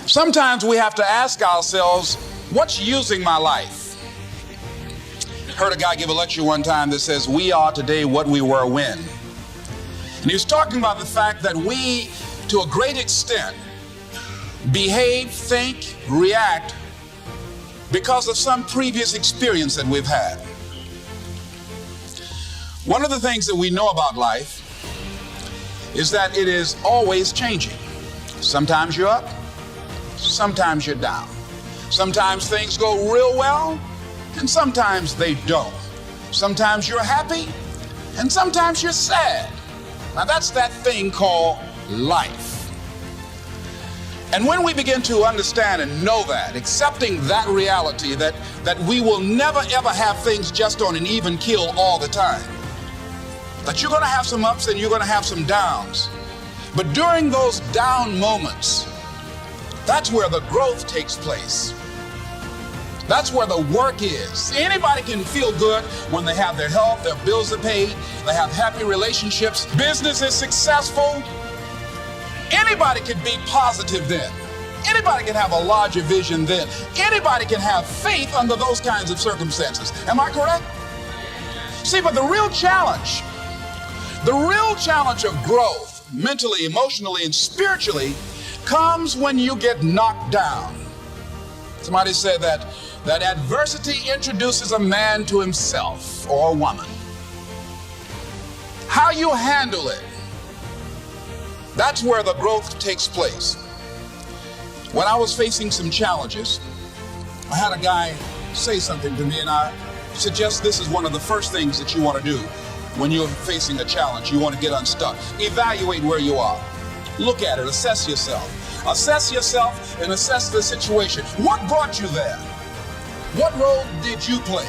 Sometimes we have to ask ourselves, what's using my life? Heard a guy give a lecture one time that says, we are today what we were when. And he was talking about the fact that we, to a great extent, behave, think, react because of some previous experience that we've had. One of the things that we know about life is that it is always changing. Sometimes you're up, sometimes you're down. Sometimes things go real well, and sometimes they don't. Sometimes you're happy, and sometimes you're sad. Now that's that thing called life. And when we begin to understand and know that, accepting that reality that we will never ever have things just on an even keel all the time, that you're going to have some ups and you're going to have some downs. But during those down moments, that's where the growth takes place. That's where the work is. Anybody can feel good when they have their health, their bills are paid, they have happy relationships, business is successful. Anybody can be positive then. Anybody can have a larger vision then. Anybody can have faith under those kinds of circumstances. Am I correct? See, but the real challenge of growth, mentally, emotionally, and spiritually, comes when you get knocked down. Somebody said that adversity introduces a man to himself or a woman. How you handle it, that's where the growth takes place. When I was facing some challenges, I had a guy say something to me, and I suggest this is one of the first things that you want to do when you're facing a challenge. You want to get unstuck. Evaluate where you are. Look at it. Assess yourself. Assess yourself and assess the situation. What brought you there? What role did you play?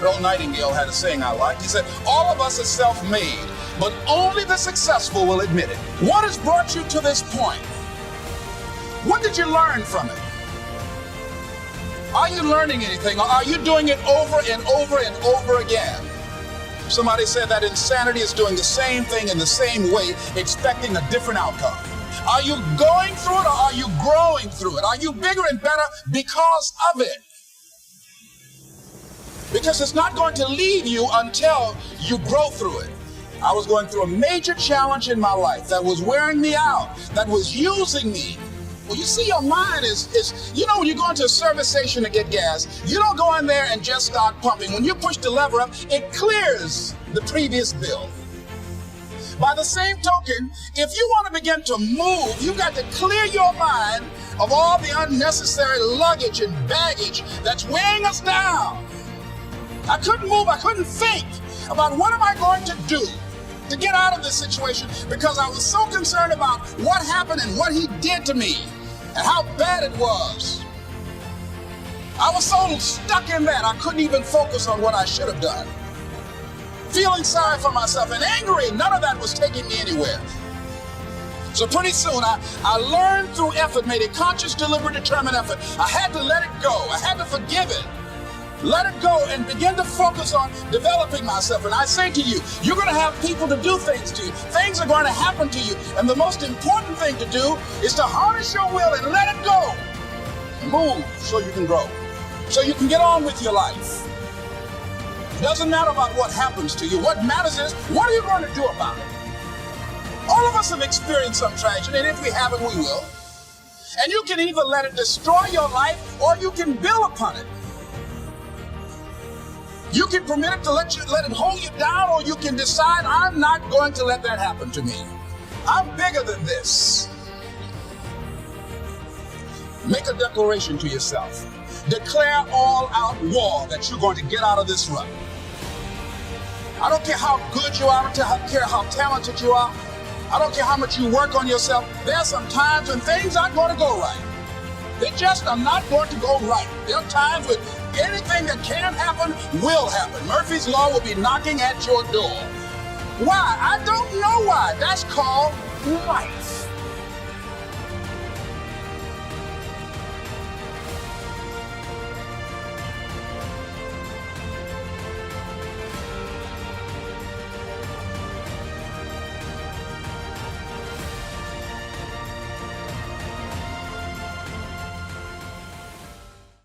Earl Nightingale had a saying I liked. He said, all of us are self-made, but only the successful will admit it. What has brought you to this point? What did you learn from it? Are you learning anything, or are you doing it over and over and over again? Somebody said that insanity is doing the same thing in the same way, expecting a different outcome. Are you going through it, or are you growing through it? Are you bigger and better because of it? Because it's not going to leave you until you grow through it. I was going through a major challenge in my life that was wearing me out, that was using me. Well, you see, your mind is when you go into a service station to get gas, you don't go in there and just start pumping. When you push the lever up, it clears the previous bill. By the same token, if you want to begin to move, you got to clear your mind of all the unnecessary luggage and baggage that's weighing us down. I couldn't move, I couldn't think about what am I going to do to get out of this situation, because I was so concerned about what happened and what he did to me and how bad it was. I was so stuck in that I couldn't even focus on what I should have done. Feeling sorry for myself and angry, none of that was taking me anywhere. So pretty soon I learned through effort, made a conscious, deliberate, determined effort. I had to let it go. I had to forgive it. Let it go and begin to focus on developing myself. And I say to you, you're going to have people to do things to you. Things are going to happen to you. And the most important thing to do is to harness your will and let it go. Move so you can grow, so you can get on with your life. It doesn't matter about what happens to you. What matters is, what are you going to do about it? All of us have experienced some tragedy, and if we haven't, we will. And you can either let it destroy your life, or you can build upon it. You can permit it to let it hold you down, or you can decide, I'm not going to let that happen to me. I'm bigger than this. Make a declaration to yourself. Declare all out war that you're going to get out of this rut. I don't care how good you are, I don't care how talented you are, I don't care how much you work on yourself. There are some times when things aren't going to go right. They just are not going to go right. There are times when anything that can happen will happen. Murphy's Law will be knocking at your door. Why? I don't know why. That's called life.